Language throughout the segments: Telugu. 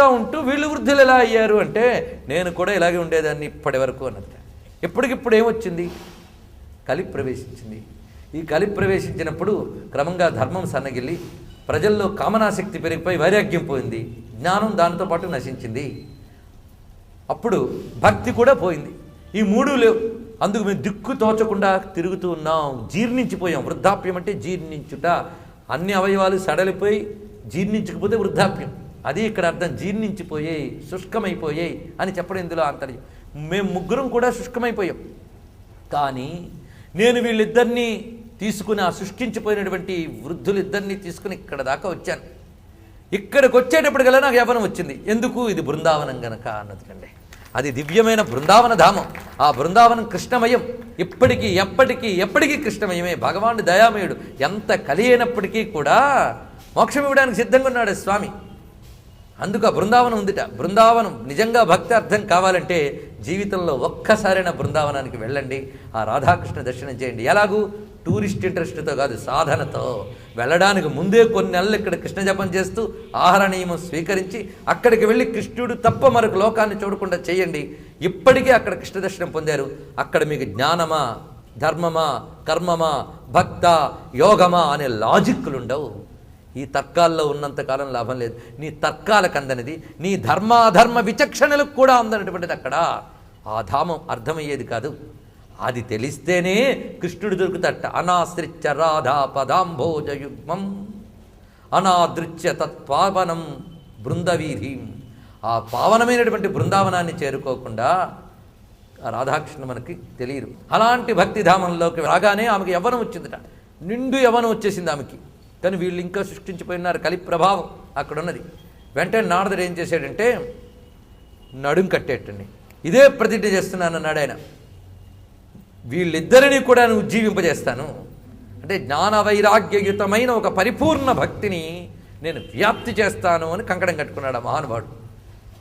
చిన్నగా ఉంటూ వీళ్ళు వృద్ధులు ఎలా అయ్యారు అంటే నేను కూడా ఇలాగే ఉండేదాన్ని ఇప్పటి వరకు అన్నది. ఇప్పటికిప్పుడు ఏమొచ్చింది? కలి ప్రవేశించింది. ఈ కలి ప్రవేశించినప్పుడు క్రమంగా ధర్మం సన్నగిల్లి ప్రజల్లో కామనాశక్తి పెరిగిపోయి వైరాగ్యం పోయింది, జ్ఞానం దానితో పాటు నశించింది. అప్పుడు భక్తి కూడా పోయింది. ఈ మూడు లేవు. అందుకు మేము దిక్కు తోచకుండా తిరుగుతూ ఉన్నాం, జీర్ణించిపోయాం. వృద్ధాప్యం అంటే జీర్ణించుట. అన్ని అవయవాలు సడలిపోయి జీర్ణించకపోతే వృద్ధాప్యం. అది ఇక్కడ అర్థం. జీర్ణించిపోయాయి, శుష్కమైపోయాయి అని చెప్పడం ఇందులో ఆంతర్యం. మేము ముగ్గురం కూడా శుష్కమైపోయాం. కానీ నేను వీళ్ళిద్దరినీ తీసుకుని, ఆ శుష్కించిపోయినటువంటి వృద్ధులిద్దరినీ తీసుకుని ఇక్కడ దాకా వచ్చాను. ఇక్కడికి వచ్చేటప్పటికల్లా నాకు యవ్వనం వచ్చింది. ఎందుకు? ఇది బృందావనం గనక అన్నదికండి. అది దివ్యమైన బృందావన ధామం. ఆ బృందావనం కృష్ణమయం. ఇప్పటికీ ఎప్పటికీ ఎప్పటికీ కృష్ణమయమే. భగవానుడు దయామయుడు. ఎంత కలి అయినప్పటికీ కూడా మోక్షం ఇవ్వడానికి సిద్ధంగా ఉన్నాడు స్వామి. అందుకు ఆ బృందావనం ఉందిట. బృందావనం నిజంగా భక్తి అర్థం కావాలంటే జీవితంలో ఒక్కసారైనా బృందావనానికి వెళ్ళండి, ఆ రాధాకృష్ణ దర్శనం చేయండి. ఎలాగూ టూరిస్ట్ ఇంట్రెస్ట్తో కాదు, సాధనతో. వెళ్ళడానికి ముందే కొన్ని నెలలు ఇక్కడ కృష్ణ జపం చేస్తూ ఆహార నియమం స్వీకరించి అక్కడికి వెళ్ళి కృష్ణుడు తప్ప మరొక లోకాన్ని చూడకుండా చేయండి. ఇప్పటికీ అక్కడ కృష్ణ దర్శనం పొందారు. అక్కడ మీకు జ్ఞానమా, ధర్మమా, కర్మమా, భక్త, యోగమా అనే లాజిక్లు ఉండవు. ఈ తర్కాల్లో ఉన్నంతకాలం లాభం లేదు. నీ తర్కాలకు అందనిది, నీ ధర్మాధర్మ విచక్షణలకు కూడా అందనటువంటిది అక్కడ. ఆ ధామం అర్థమయ్యేది కాదు. అది తెలిస్తేనే కృష్ణుడు దొరుకుతట. అనాశ్రిత్య రాధా పదాంభోజయుగ్మం అనాదృత్య తత్పావనం బృందవీధి. ఆ పావనమైనటువంటి బృందావనాన్ని చేరుకోకుండా రాధాకృష్ణ మనకి తెలియరు. అలాంటి భక్తిధామంలోకి రాగానే ఆమెకి యవ్వనం వచ్చిందట. నిండు యవ్వనం వచ్చేసింది ఆమెకి. కానీ వీళ్ళు ఇంకా సృష్టించిపోయినారు. కలి ప్రభావం అక్కడ ఉన్నది. వెంటనే నారదుడు ఏం చేశాడంటే నడుం కట్టేటండి. ఇదే ప్రతిజ్ఞ చేస్తున్నాను అన్నాడు ఆయన. వీళ్ళిద్దరినీ కూడా నేను ఉజ్జీవింపజేస్తాను. అంటే జ్ఞాన వైరాగ్యయుతమైన ఒక పరిపూర్ణ భక్తిని నేను వ్యాప్తి చేస్తాను అని కంకణం కట్టుకున్నాడు ఆ మహానుభావుడు.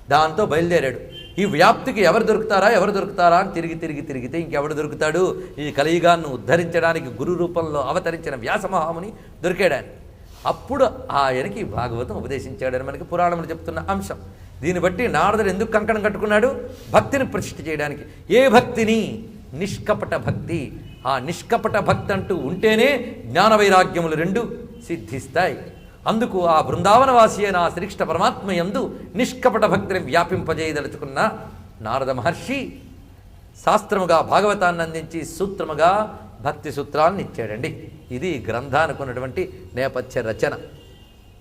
దాంతో బయలుదేరాడు. ఈ వ్యాప్తికి ఎవరు దొరుకుతారా అని తిరిగితే ఇంకెవడు దొరుకుతాడు? ఈ కలియుగాన్ని ఉద్ధరించడానికి గురు రూపంలో అవతరించిన వ్యాసమహాముని దొరికాడు ఆయన. అప్పుడు ఆయనకి భాగవతం ఉపదేశించాడని మనకి పురాణములు చెప్తున్న అంశం. దీన్ని బట్టి నారదుడు ఎందుకు కంకణం కట్టుకున్నాడు? భక్తిని ప్రతిష్ఠ చేయడానికి. ఏ భక్తిని? నిష్కపట భక్తి. ఆ నిష్కపట భక్తి అంటూ ఉంటేనే జ్ఞాన వైరాగ్యములు రెండు సిద్ధిస్తాయి. అందుకు ఆ బృందావనవాసి అయిన ఆ శ్రీకృష్ణ పరమాత్మ యందు నిష్కపట భక్తిని వ్యాపింపజేయదలుచుకున్న నారద మహర్షి శాస్త్రముగా భాగవతాన్ని అందించి సూత్రముగా భక్తి సూత్రాలను ఇచ్చాడండి. ఇది గ్రంథానికి ఉన్నటువంటి నేపథ్య రచన.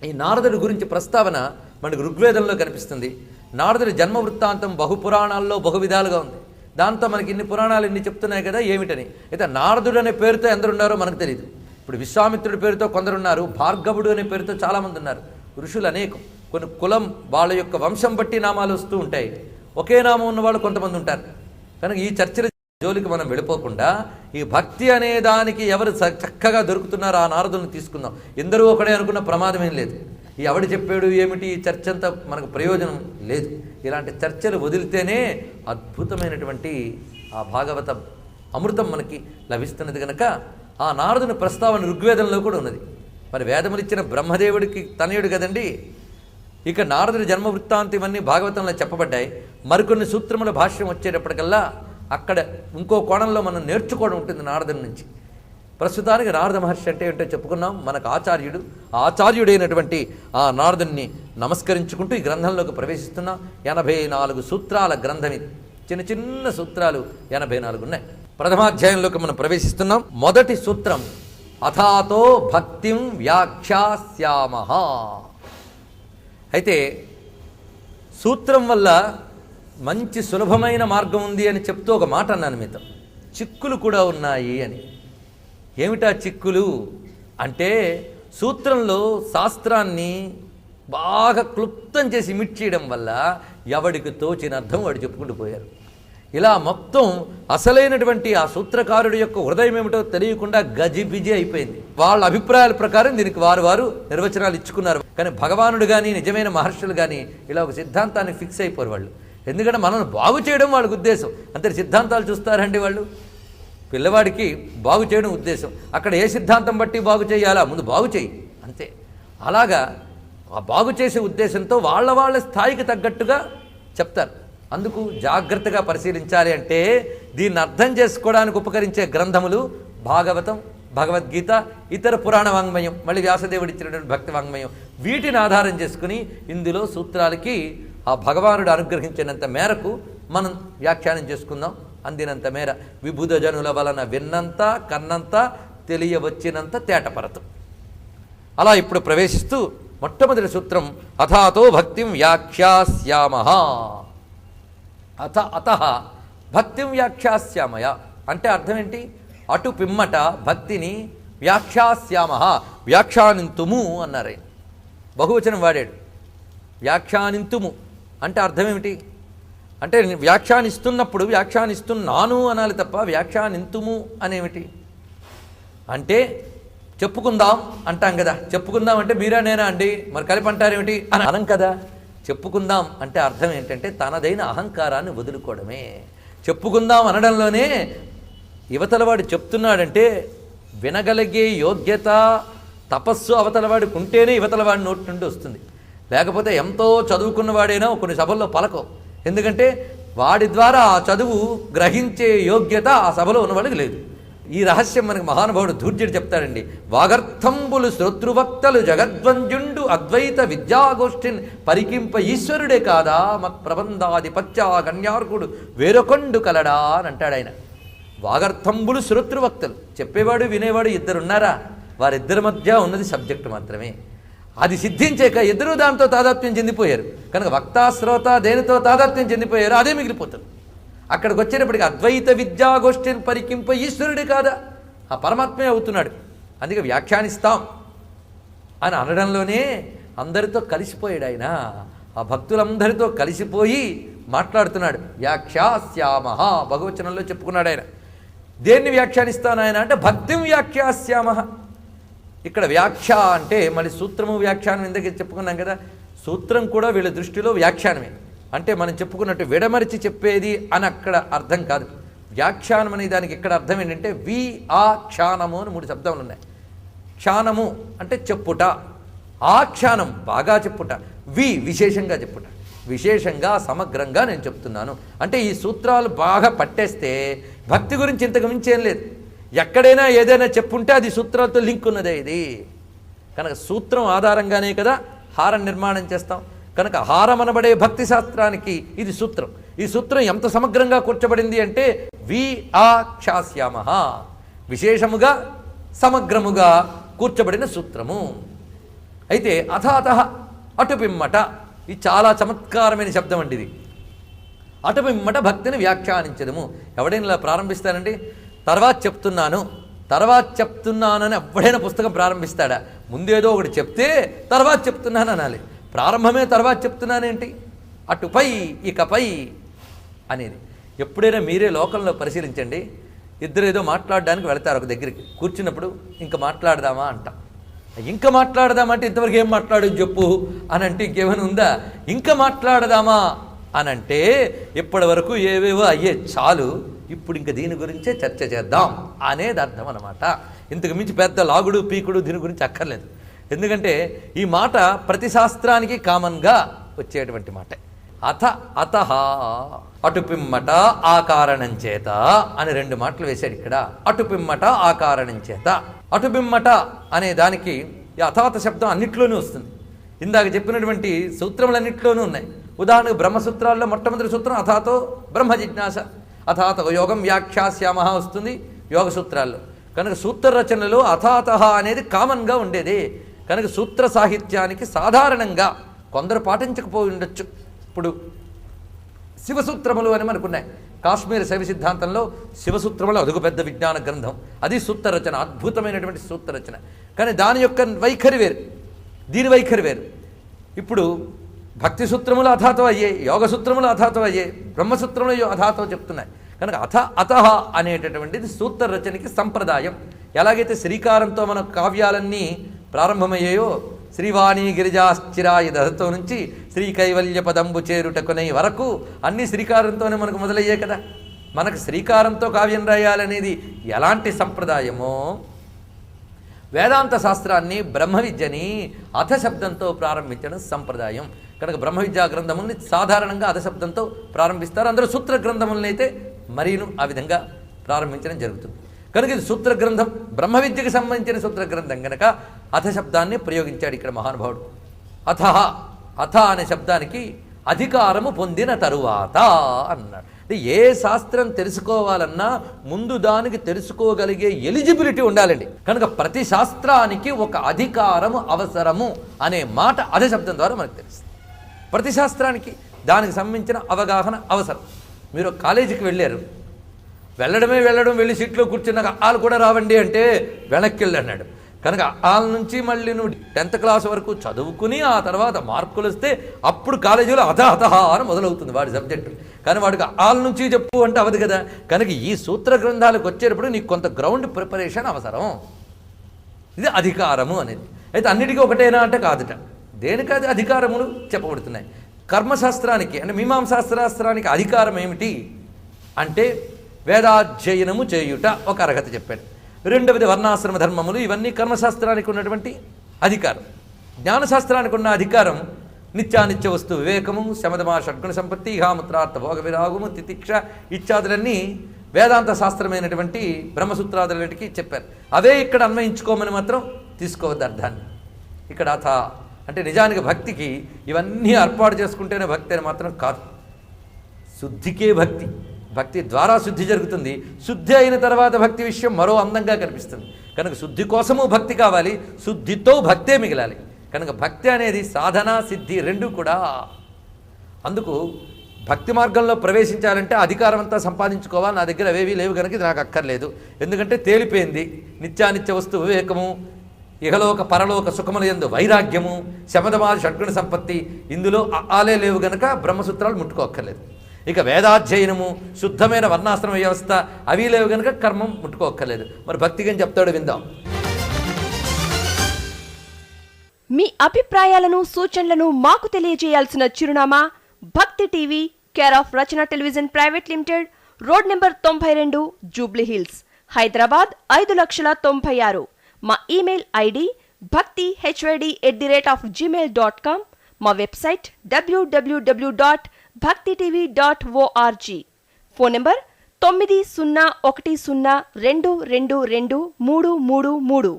ఈ నారదుడి గురించి ప్రస్తావన మనకు ఋగ్వేదంలో కనిపిస్తుంది. నారదుడి జన్మ వృత్తాంతం బహుపురాణాల్లో బహువిధాలుగా ఉంది. దాంతో మనకి ఇన్ని పురాణాలు ఇన్ని చెప్తున్నాయి కదా ఏమిటని. అయితే నారదుడు అనే పేరుతో ఎందరున్నారో మనకు తెలియదు. ఇప్పుడు విశ్వామిత్రుడి పేరుతో కొందరున్నారు, భార్గవుడు అనే పేరుతో చాలామంది ఉన్నారు. ఋషులు అనేకం. కొన్ని కులం వాళ్ళ యొక్క వంశం బట్టి నామాలు వస్తూ ఉంటాయి. ఒకే నామం ఉన్నవాళ్ళు కొంతమంది ఉంటారు. కనుక ఈ చర్చల జోలికి మనం వెళ్ళిపోకుండా ఈ భక్తి అనే దానికి ఎవరు చక్కగా దొరుకుతున్నారో ఆ నారదుని తీసుకుందాం. ఎందరూ ఒకడే అనుకున్న ప్రమాదం ఏం లేదు. ఈ ఎవడు చెప్పాడు ఏమిటి ఈ చర్చ అంతా మనకు ప్రయోజనం లేదు. ఇలాంటి చర్చలు వదిలితేనే అద్భుతమైనటువంటి ఆ భాగవత అమృతం మనకి లభిస్తున్నది. కనుక ఆ నారదుని ప్రస్తావన ఋగ్వేదంలో కూడా ఉన్నది. మరి వేదములు ఇచ్చిన బ్రహ్మదేవుడికి తనయుడు కదండి. ఇక నారదుడి జన్మ వృత్తాంతం ఇవన్నీ భాగవతంలో చెప్పబడ్డాయి. మరికొన్ని సూత్రముల భాష్యం వచ్చేటప్పటికల్లా అక్కడ ఇంకో కోణంలో మనం నేర్చుకోవడం ఉంటుంది నారదుని నుంచి. ప్రస్తుతానికి నారద మహర్షి అంటే ఏంటో చెప్పుకున్నాం. మనకు ఆచార్యుడు, ఆచార్యుడైనటువంటి ఆ నారదుని నమస్కరించుకుంటూ ఈ గ్రంథంలోకి ప్రవేశిస్తున్నాం. 84 సూత్రాల గ్రంథం ఇది. చిన్న చిన్న సూత్రాలు 84 ఉన్నాయి. ప్రథమాధ్యాయంలోకి మనం ప్రవేశిస్తున్నాం. మొదటి సూత్రం అథాతో భక్తిం వ్యాఖ్యాస్యామః. అయితే సూత్రం వల్ల మంచి సులభమైన మార్గం ఉంది అని చెప్తూ ఒక మాట అన్నాను మీతో. చిక్కులు కూడా ఉన్నాయి అని. ఏమిటా చిక్కులు అంటే సూత్రంలో శాస్త్రాన్ని బాగా క్లుప్తం చేసి ఇమిట్ చేయడం వల్ల ఎవడికి తోచిన అర్థం వాడు చెప్పుకుంటూ పోయారు. ఇలా మొత్తం అసలైనటువంటి ఆ సూత్రకారుడి యొక్క హృదయం ఏమిటో తెలియకుండా గజిబిజి అయిపోయింది. వాళ్ళ అభిప్రాయాల ప్రకారం దీనికి వారు నిర్వచనాలు ఇచ్చుకున్నారు. కానీ భగవానుడు కానీ నిజమైన మహర్షులు కానీ ఇలా ఒక సిద్ధాంతాన్ని ఫిక్స్ అయిపోరు వాళ్ళు. ఎందుకంటే మనల్ని బాగు చేయడం వాళ్ళకి ఉద్దేశం. అంతే సిద్ధాంతాలు చూస్తారండి వాళ్ళు. పిల్లవాడికి బాగు చేయడం ఉద్దేశం. అక్కడ ఏ సిద్ధాంతం బట్టి బాగు చేయాలా, ముందు బాగు చేయి అంతే. అలాగా ఆ బాగు చేసే ఉద్దేశంతో వాళ్ళ స్థాయికి తగ్గట్టుగా చెప్తారు. అందుకు జాగ్రత్తగా పరిశీలించాలి. అంటే దీన్ని అర్థం చేసుకోవడానికి ఉపకరించే గ్రంథములు భాగవతం, భగవద్గీత, ఇతర పురాణ వాంగ్మయం, మళ్ళీ వ్యాసదేవుడు ఇచ్చినటువంటి భక్తి వాంగ్మయం, వీటిని ఆధారం చేసుకుని ఇందులో సూత్రాలకి ఆ భగవానుడు అనుగ్రహించినంత మేరకు మనం వ్యాఖ్యానం చేసుకుందాం. అందినంత మేర విబుధ జనుల వలన విన్నంత కన్నంత తెలియవచ్చినంత తేటపరతం. అలా ఇప్పుడు ప్రవేశిస్తూ మొట్టమొదటి సూత్రం అథాతో భక్తిం వ్యాఖ్యాస్యామః. అతః భక్తిం వ్యాఖ్యాస్యామయ అంటే అర్థం ఏంటి? అటు పిమ్మట భక్తిని వ్యాఖ్యాస్యామః వ్యాఖ్యానింతుము అన్నారు. బహువచనం వాడాడు. వ్యాఖ్యానింతుము అంటే అర్థం ఏమిటి? అంటే వ్యాఖ్యానిస్తున్నప్పుడు వ్యాఖ్యానిస్తున్నాను అనాలి తప్ప వ్యాఖ్యానింతుము అనేమిటి? అంటే చెప్పుకుందాం అంటాం కదా, చెప్పుకుందాం అంటే మీరా నేనా అండి మరి కలిపి అంటారేమిటి అని అనం కదా. చెప్పుకుందాం అంటే అర్థం ఏంటంటే తనదైన అహంకారాన్ని వదులుకోవడమే. చెప్పుకుందాం అనడంలోనే యువతలవాడు చెప్తున్నాడంటే వినగలిగే యోగ్యత తపస్సు అవతలవాడికి ఉంటేనే యువతలవాడి నోటి నుండి వస్తుంది. లేకపోతే ఎంతో చదువుకున్నవాడైనా కొన్ని సభల్లో పలకం. ఎందుకంటే వాడి ద్వారా ఆ చదువు గ్రహించే యోగ్యత ఆ సభలో ఉన్నవాడికి లేదు. ఈ రహస్యం మనకి మహానుభావుడు ధూర్జుడు చెప్తాడండి. వాగర్థంబులు శ్రోతృవక్తలు జగద్వంజుండు అద్వైత విద్యాగోష్ఠిన్ పరికింప ఈశ్వరుడే కాదా మత్ ప్రబంధాధిపత్య కన్యార్కుడు వేరొకండు కలడా అని అంటాడు ఆయన. వాగర్థంబులు శ్రోతృవక్తలు, చెప్పేవాడు వినేవాడు ఇద్దరున్నారా? వారిద్దరి మధ్య ఉన్నది సబ్జెక్టు మాత్రమే. అది సిద్ధించాక ఇద్దరూ దాంతో తాదాత్మ్యం చెందిపోయారు కనుక వక్తా శ్రోత దేనితో తాదాత్మ్యం చెందిపోయారు అదే మిగిలిపోతుంది. అక్కడికి వచ్చేటప్పటికి అద్వైత విద్యాగోష్ఠిని పరికింప ఈశ్వరుడే కాదా, ఆ పరమాత్మే అవుతున్నాడు. అందుకే వ్యాఖ్యానిస్తాం అని అనడంలోనే అందరితో కలిసిపోయాడు ఆయన. ఆ భక్తులందరితో కలిసిపోయి మాట్లాడుతున్నాడు. వ్యాఖ్యాస్యామః భగవచనంలో చెప్పుకున్నాడు ఆయన. దేన్ని వ్యాఖ్యానిస్తాను ఆయన అంటే భక్తిం వ్యాఖ్యాస్యామః. ఇక్కడ వ్యాఖ్య అంటే మళ్ళీ సూత్రము వ్యాఖ్యానం ఇందుకే చెప్పుకున్నాం కదా. సూత్రం కూడా వీళ్ళ దృష్టిలో వ్యాఖ్యానమే. అంటే మనం చెప్పుకున్నట్టు విడమరిచి చెప్పేది అని అక్కడ అర్థం కాదు. వ్యాఖ్యానం అనే దానికి ఇక్కడ అర్థం ఏంటంటే క్షానము అని 3 శబ్దములు ఉన్నాయి. క్షానము అంటే చెప్పుట, ఆఖ్యానం బాగా చెప్పుట, విశేషంగా చెప్పుట. విశేషంగా సమగ్రంగా నేను చెప్తున్నాను అంటే ఈ సూత్రాలు బాగా పట్టేస్తే భక్తి గురించి ఇంతకు మించేం లేదు. ఎక్కడైనా ఏదైనా చెప్పుంటే అది సూత్రాలతో లింక్ ఉన్నదే ఇది. కనుక సూత్రం ఆధారంగానే కదా హారం నిర్మాణం చేస్తాం. కనుక హారం అనబడే భక్తి శాస్త్రానికి ఇది సూత్రం. ఈ సూత్రం ఎంత సమగ్రంగా కూర్చబడింది అంటే వ్యాఖ్యాస్యామః విశేషముగా సమగ్రముగా కూర్చబడిన సూత్రము. అయితే అథాతః అటు పిమ్మట, ఇది చాలా చమత్కారమైన శబ్దం అండి ఇది. అటు పిమ్మట భక్తిని వ్యాఖ్యానించడము. ఎవడైనా ఇలా ప్రారంభిస్తానండి, తర్వాత చెప్తున్నానని ఎప్పుడైనా పుస్తకం ప్రారంభిస్తాడా? ముందేదో ఒకటి చెప్తే తర్వాత చెప్తున్నాను అనాలి. ప్రారంభమే తర్వాత చెప్తున్నానేంటి? అటుపై ఇకపై అనేది ఎప్పుడైనా మీరే లోకంలో పరిశీలించండి. ఇద్దరు ఏదో మాట్లాడడానికి వెళతారు ఒక దగ్గరికి, కూర్చున్నప్పుడు ఇంకా మాట్లాడదామా అంటాం. ఇంకా మాట్లాడదామంటే ఇంతవరకు ఏం మాట్లాడు చెప్పు అని అంటే ఇంకేమైనా ఉందా? ఇంకా మాట్లాడదామా అనంటే ఇప్పటి వరకు ఏవేవో అయ్యే చాలు, ఇప్పుడు ఇంక దీని గురించే చర్చ చేద్దాం అనేది అర్థం అన్నమాట. ఇంతకు మించి పెద్ద లాగుడు పీకుడు దీని గురించి అక్కర్లేదు. ఎందుకంటే ఈ మాట ప్రతి శాస్త్రానికి కామన్గా వచ్చేటువంటి మాట. అతః అటు పిమ్మట ఆ కారణం చేత అని 2 మాటలు వేశాడు ఇక్కడ. అటు పిమ్మట ఆ కారణం చేత. అటు పిమ్మట అనే దానికి ఈ అథాత శబ్దం అన్నిట్లోనూ వస్తుంది. ఇందాక చెప్పినటువంటి సూత్రములన్నింటిలోనూ ఉన్నాయి. ఉదాహరణకు బ్రహ్మసూత్రాల్లో మొట్టమొదటి సూత్రం అథాతో బ్రహ్మ జిజ్ఞాస, అథాత యోగం వ్యాఖ్యాస్యామః వస్తుంది యోగ సూత్రాల్లో. కనుక సూత్ర రచనలో అథాతః అనేది కామన్గా ఉండేది. కనుక సూత్ర సాహిత్యానికి సాధారణంగా కొందరు పాటించకపోయి ఉండొచ్చు. ఇప్పుడు శివసూత్రములు అని మనకున్నాయి. కాశ్మీర శైవ సిద్ధాంతంలో శివసూత్రములు అదొక పెద్ద విజ్ఞాన గ్రంథం. అది సూత్ర రచన, అద్భుతమైనటువంటి సూత్ర రచన. కానీ దాని యొక్క వైఖరి వేరు, దీని వైఖరి వేరు. ఇప్పుడు భక్తి సూత్రములు అథాతో అయ్యాయి, యోగ సూత్రములు అథాతో అయ్యాయి, బ్రహ్మసూత్రములు అథాతో చెప్తున్నాయి. కనుక అతః అనేటటువంటిది సూత్ర రచనకి సంప్రదాయం. ఎలాగైతే శ్రీకారంతో మన కావ్యాలన్నీ ప్రారంభమయ్యాయో, శ్రీవాణి గిరిజాశ్చిరాయ దశతో నుంచి శ్రీ కైవల్య పదంబు చేరుటకునై వరకు అన్నీ శ్రీకారంతోనే మనకు మొదలయ్యాయి కదా. మనకు శ్రీకారంతో కావ్యం రాయాలనేది ఎలాంటి సంప్రదాయమో, వేదాంత శాస్త్రాన్ని బ్రహ్మ విద్యని అథ శబ్దంతో ప్రారంభించడం సంప్రదాయం. కనుక బ్రహ్మ విద్యా గ్రంథముల్ని సాధారణంగా అథ శబ్దంతో ప్రారంభిస్తారు. అందరూ సూత్ర గ్రంథములని అయితే మరీను ఆ విధంగా ప్రారంభించడం జరుగుతుంది. కనుక ఇది సూత్ర గ్రంథం, బ్రహ్మ విద్యకు సంబంధించిన సూత్ర గ్రంథం కనుక అథ శబ్దాన్ని ప్రయోగించాడు ఇక్కడ మహానుభావుడు. అథ అనే శబ్దానికి అధికారము పొందిన తరువాత అన్నాడు. ఏ శాస్త్రం తెలుసుకోవాలన్నా ముందు దానికి తెలుసుకోగలిగే ఎలిజిబిలిటీ ఉండాలండి. కనుక ప్రతి శాస్త్రానికి ఒక అధికారము అవసరము అనే మాట అధ శబ్దం ద్వారా మనకు తెలుస్తుంది. ప్రతి శాస్త్రానికి దానికి సంబంధించిన అవగాహన అవసరం. మీరు కాలేజీకి వెళ్ళారు, వెళ్ళి సీట్లో కూర్చున్నాక వాళ్ళు కూడా రావండి అంటే వెనక్కి వెళ్ళి అన్నాడు. కనుక వాళ్ళ నుంచి మళ్ళీ నువ్వు 10th క్లాస్ వరకు చదువుకుని ఆ తర్వాత మార్కులు వస్తే అప్పుడు కాలేజీలో అథ అని మొదలవుతుంది వాడి సబ్జెక్టు. కానీ వాడికి వాళ్ళ నుంచి చెప్పు అంటే అవదు కదా. కనుక ఈ సూత్ర గ్రంథాలకు వచ్చేటప్పుడు నీకు కొంత గ్రౌండ్ ప్రిపరేషన్ అవసరం. ఇది అధికారము అనేది. అయితే అన్నిటికీ ఒకటేనా అంటే కాదుట. దేనికి అది అధికారములు చెప్పబడుతున్నాయి. కర్మశాస్త్రానికి అంటే మీమాంసాస్త్రానికి అధికారం ఏమిటి అంటే వేదాధ్యయనము చేయుట ఒక అర్హత చెప్పాడు. రెండవది వర్ణాశ్రమ ధర్మములు, ఇవన్నీ కర్మశాస్త్రానికి ఉన్నటువంటి అధికారం. జ్ఞానశాస్త్రానికి ఉన్న అధికారం నిత్యానిత్య వస్తు వివేకము, శమదమా షడ్గుణ సంపత్తి, ఇహాముత్రార్థ భోగ విరాగము, తితిక్ష ఇత్యాదులన్నీ వేదాంత శాస్త్రమైనటువంటి బ్రహ్మసూత్రాదులన్నిటికీ చెప్పారు. అవే ఇక్కడ అన్వయించుకోమని మాత్రం తీసుకోవద్దు అర్థాన్ని. ఇక్కడ అథ అంటే నిజానికి భక్తికి ఇవన్నీ ఏర్పాటు చేసుకుంటేనే భక్తి అని మాత్రం కాదు. శుద్ధికే భక్తి, భక్తి ద్వారా శుద్ధి జరుగుతుంది. శుద్ధి అయిన తర్వాత భక్తి విషయం మరో అందంగా కనిపిస్తుంది. కనుక శుద్ధి కోసము భక్తి కావాలి, శుద్ధితో భక్తే మిగిలాలి. కనుక భక్తి అనేది సాధన సిద్ధి రెండు కూడా. అందుకు భక్తి మార్గంలో ప్రవేశించాలంటే అధికారం అంతా సంపాదించుకోవాలి. నా దగ్గర అవేవి లేవు కనుక ఇది నాకు అక్కర్లేదు. ఎందుకంటే తేలిపోయింది. నిత్యానిత్య వస్తు వివేకము, ఇహలోక పరలోక సుఖముల యందు వైరాగ్యము, శమదమాది షడ్గుణ సంపత్తి, ఇందులో ఆలే లేవు గనక బ్రహ్మసూత్రాలు ముట్టుకోక్కర్లేదు. ఇక వేదాధ్యయనము, శుద్ధమైన వర్ణాశ్రమ వ్యవస్థ అవి లేవు కనుక కర్మం ముట్టుకోక్కర్లేదు. మరి భక్తికి ఏం చెప్తాడో విందాం. మీ అభిప్రాయాలను సూచనలను మాకు తెలియజేయాల్సిన చిరునామా భక్తి TV, care of Rachana television private limited, road number 92, Jubilee hills, Hyderabad 5,90,96. మా ఇమెయిల్ ఐడి bhakti@gmail.com. మా వెబ్సైట్ www.bhaktitv.org. Phone number 901012222333.